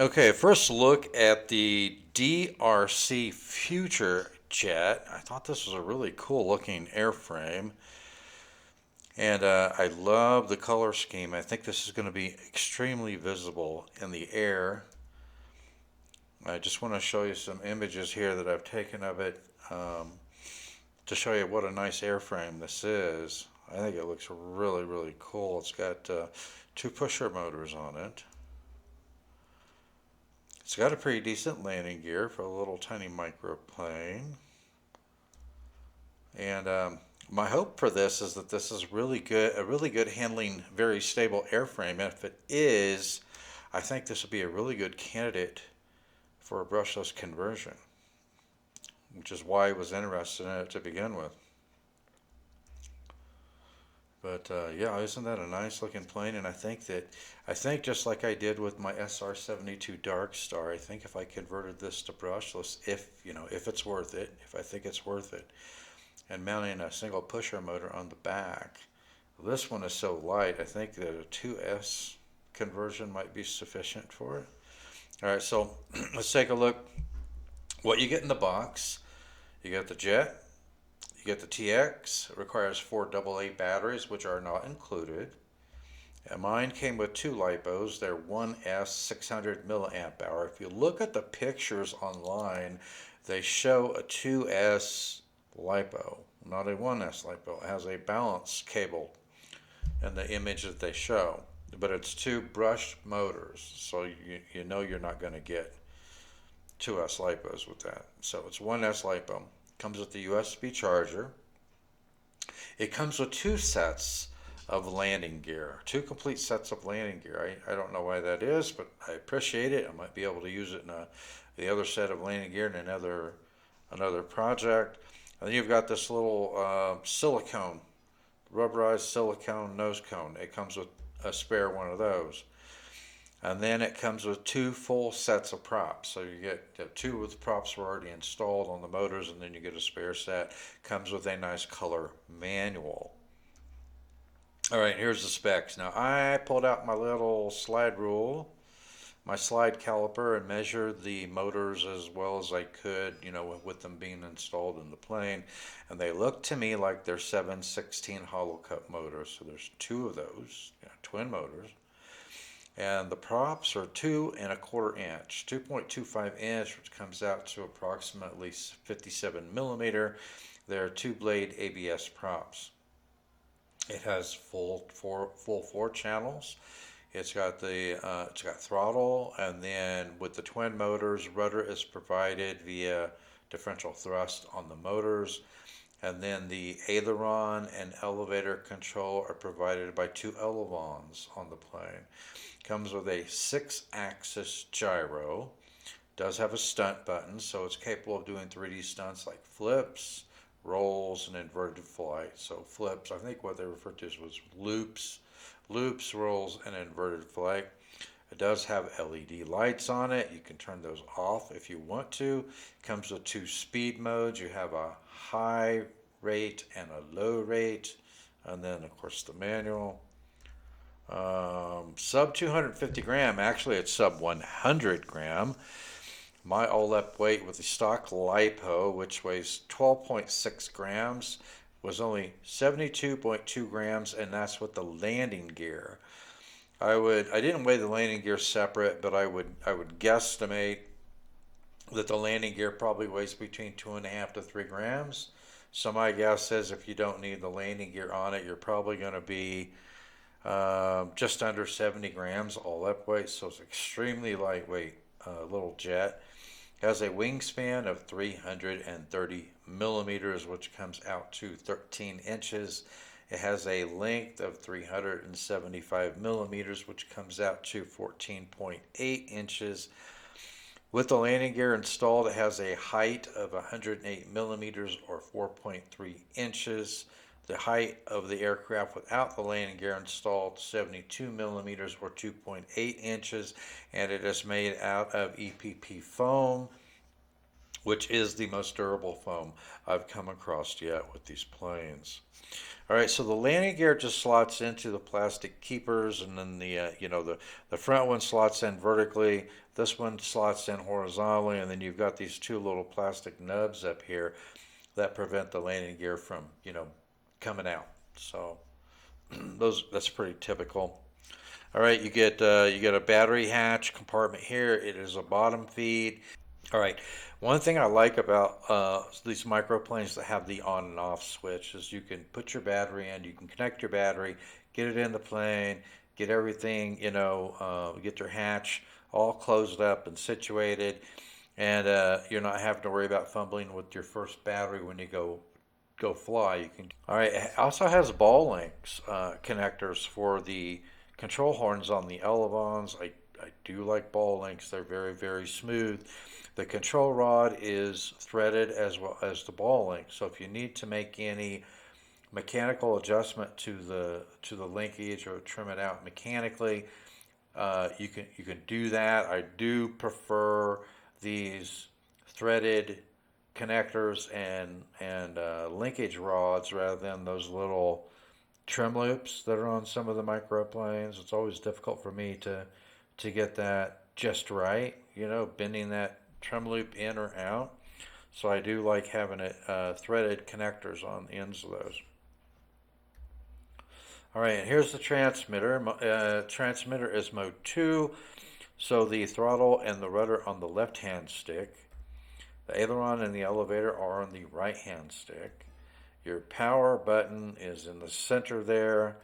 Okay, first look at the DeeRC Future Jet. I thought this was a really cool looking airframe, and I love the color scheme. I think this is going to be extremely visible in the air. I just want to show you some images here that I've taken of it to show you what a nice airframe this is. I think it looks really, really cool. It's got two pusher motors on it. It's got a pretty decent landing gear for a little tiny microplane. And my hope for this is that this is really good, a really good handling, very stable airframe. And if it is, I think this would be a really good candidate for a brushless conversion, which is why I was interested in it to begin with. But yeah, isn't that a nice looking plane? And I think just like I did with my SR-72 Dark Star, I think if I converted this to brushless, if it's worth it, if I think it's worth it, and mounting a single pusher motor on the back, this one is so light, I think that a 2S conversion might be sufficient for it. All right, so let's take a look. What you get in the box, you get the jet, you get the TX. It requires 4 AA batteries, which are not included. And mine came with 2 LIPOs. They're 1S 600 milliamp hour. If you look at the pictures online, they show a 2S LIPO, not a 1S LIPO. It has a balance cable in the image that they show, but it's 2 brushed motors, so you know you're not going to get 2S LIPOs with that. So it's 1S LIPO. Comes with the USB charger. It comes with 2 sets of landing gear, 2 complete sets of landing gear. I don't know why that is, but I appreciate it. I might be able to use it in the other set of landing gear in another project. And then you've got this little silicone, rubberized silicone nose cone. It comes with a spare one of those. And then it comes with 2 full sets of props. So you get 2 with props were already installed on the motors, and then you get a spare set. Comes with a nice color manual. All right, here's the specs. Now I pulled out my little slide rule, my slide caliper, and measured the motors as well as I could, with them being installed in the plane. And they look to me like they're 7/16 hollow cut motors. So there's 2 of those, twin motors. And the props are 2 1/4 inch, 2.25 inch, which comes out to approximately 57 millimeter. They're 2-blade ABS props. It has full 4 channels. It's got it's got throttle, and then with the twin motors, rudder is provided via differential thrust on the motors. And then the aileron and elevator control are provided by 2 elevons on the plane. Comes with a 6-axis gyro. Does have a stunt button, so it's capable of doing 3D stunts like flips, rolls, and inverted flight. So flips, I think what they referred to as was loops, rolls, and inverted flight. It does have LED lights on it. You can turn those off if you want to. It comes with 2 speed modes. You have a high rate and a low rate, and then of course the manual. Sub 250 gram, actually it's sub 100 gram. My OLEP weight with the stock LIPO, which weighs 12.6 grams, was only 72.2 grams, and that's with the landing gear. I didn't weigh the landing gear separate, but I would guesstimate that the landing gear probably weighs between 2.5 to 3 grams. So my guess is if you don't need the landing gear on it, you're probably going to be just under 70 grams all up weight. So it's extremely lightweight little jet. Has a wingspan of 330 millimeters, which comes out to 13 inches. It has a length of 375 millimeters, which comes out to 14.8 inches. With the landing gear installed, it has a height of 108 millimeters or 4.3 inches. The height of the aircraft without the landing gear installed, 72 millimeters or 2.8 inches, and it is made out of EPP foam which is the most durable foam I've come across yet with these planes. All right, so the landing gear just slots into the plastic keepers, and then the front one slots in vertically. This one slots in horizontally, and then you've got these two little plastic nubs up here that prevent the landing gear from coming out. So that's pretty typical. All right, you get a battery hatch compartment here. It is a bottom feed. All right. One thing I like about these microplanes that have the on and off switch is you can put your battery in, you can connect your battery, get it in the plane, get everything, get your hatch all closed up and situated, and you're not having to worry about fumbling with your first battery when you go fly. You can. All right. It also has ball links connectors for the control horns on the elevons. I do like ball links. They're very, very smooth. The control rod is threaded as well as the ball link. So if you need to make any mechanical adjustment to the linkage or trim it out mechanically, you can do that. I do prefer these threaded connectors and linkage rods rather than those little trim loops that are on some of the microplanes. It's always difficult for me to get that just right, bending that trim loop in or out. So I do like having it threaded connectors on the ends of those. All right, and here's the transmitter. Transmitter is mode 2, so the throttle and the rudder on the left-hand stick. The aileron and the elevator are on the right-hand stick. Your power button is in the center there,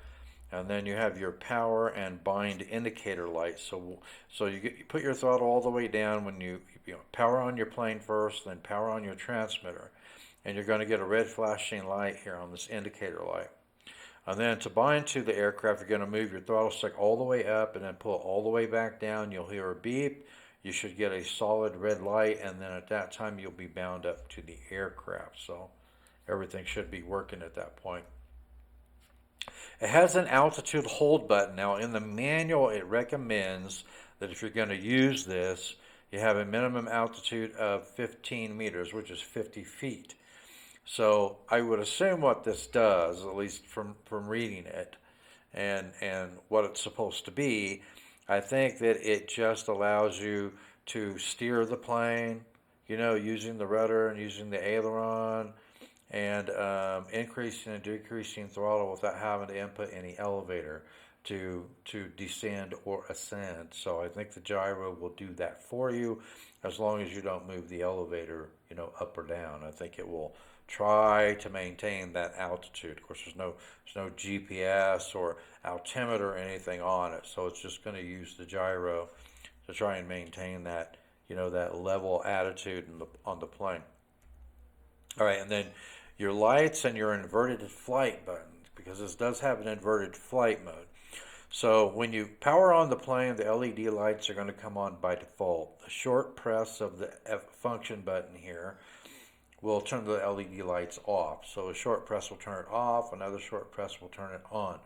and then you have your power and bind indicator light. So you put your throttle all the way down when you power on your plane first, then power on your transmitter, and you're going to get a red flashing light here on this indicator light. And then to bind to the aircraft, you're going to move your throttle stick all the way up and then pull it all the way back down. You'll hear a beep. You should get a solid red light, and then at that time you'll be bound up to the aircraft. So everything should be working at that point. It has an altitude hold button. Now in the manual it recommends that if you're going to use this, you have a minimum altitude of 15 meters, which is 50 feet. So I would assume what this does, at least from reading it and what it's supposed to be, I think that it just allows you to steer the plane, using the rudder and using the aileron, and increasing and decreasing throttle without having to input any elevator to descend or ascend. So I think the gyro will do that for you as long as you don't move the elevator, up or down. I think it will try to maintain that altitude. Of course, there's no GPS or altimeter or anything on it, so it's just going to use the gyro to try and maintain that, that level attitude on the plane. All right, and then your lights and your inverted flight buttons, because this does have an inverted flight mode. So when you power on the plane, the LED lights are going to come on by default. A short press of the function button here will turn the LED lights off. So a short press will turn it off, another short press will turn it on.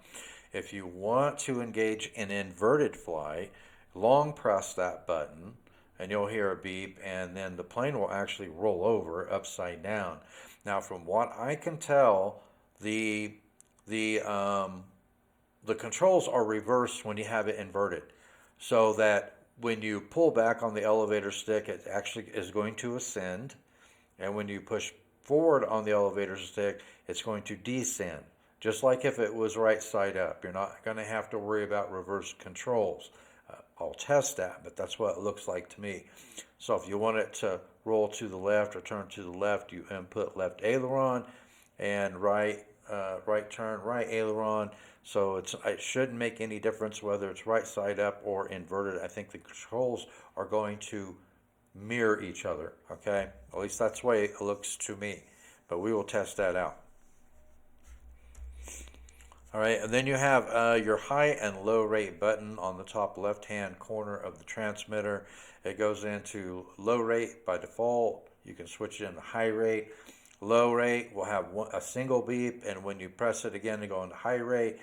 If you want to engage in inverted flight, long press that button and you'll hear a beep, and then the plane will actually roll over upside down. Now from what I can tell, the controls are reversed when you have it inverted, so that when you pull back on the elevator stick, it actually is going to ascend, and when you push forward on the elevator stick, it's going to descend, just like if it was right side up. You're not going to have to worry about reverse controls. I'll test that, but that's what it looks like to me. So if you want it to roll to the left or turn to the left, you input left aileron, and right turn, right aileron. So it shouldn't make any difference whether it's right side up or inverted. I think the controls are going to mirror each other, okay? At least that's the way it looks to me, but we will test that out. All right, and then you have your high and low rate button on the top left-hand corner of the transmitter. It goes into low rate by default. You can switch it into high rate. Low rate will have a single beep, and when you press it again to go into high rate,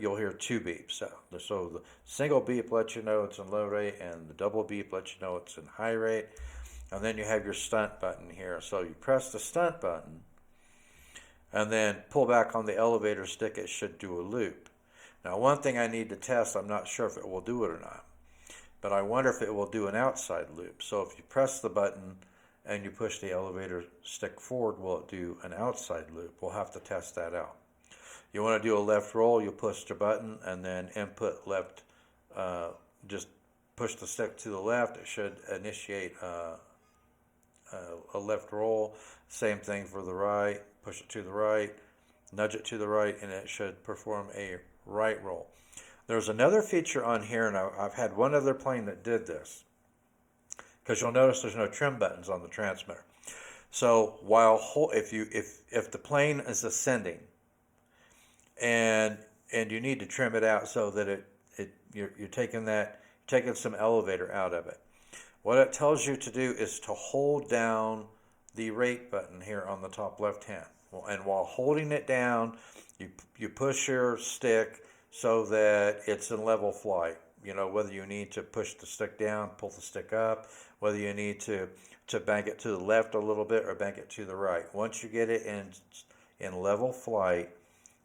you'll hear two beeps. So the single beep lets you know it's in low rate, and the double beep lets you know it's in high rate. and then you have your stunt button here. So you press the stunt button and then pull back on the elevator stick. It should do a loop. Now, one thing I need to test, I'm not sure if it will do it or not, but I wonder if it will do an outside loop. So if you press the button and you push the elevator stick forward, will it do an outside loop? We'll have to test that out. You want to do a left roll, you push the button and then input left, just push the stick to the left. It should initiate a left roll. Same thing for the right, push it to the right, nudge it to the right, and it should perform a right roll. There's another feature on here, and I've had one other plane that did this, because you'll notice there's no trim buttons on the transmitter. So while if the plane is ascending and you need to trim it out so that you're taking some elevator out of it, what it tells you to do is to hold down the rate button here on the top left hand. And while holding it down, you push your stick so that it's in level flight. You know, whether you need to push the stick down, pull the stick up, whether you need to bank it to the left a little bit or bank it to the right. Once you get it in level flight,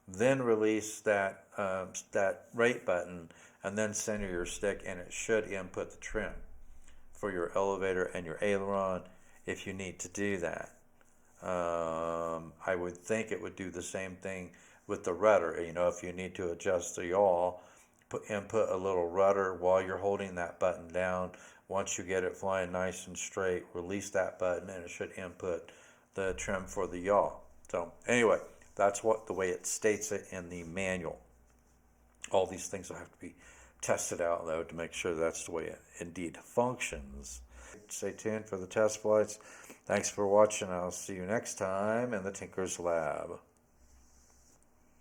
then release that rate button and then center your stick, and it should input the trim for your elevator and your aileron if you need to do that. I would think it would do the same thing with the rudder. You know, if you need to adjust the yaw, input a little rudder while you're holding that button down. Once you get it flying nice and straight, release that button and it should input the trim for the yaw. So anyway, that's the way it states it in the manual. All these things will have to be tested out though to make sure that's the way it indeed functions. Stay tuned for the test flights. Thanks for watching. I'll see you next time in the Tinkerz Lab.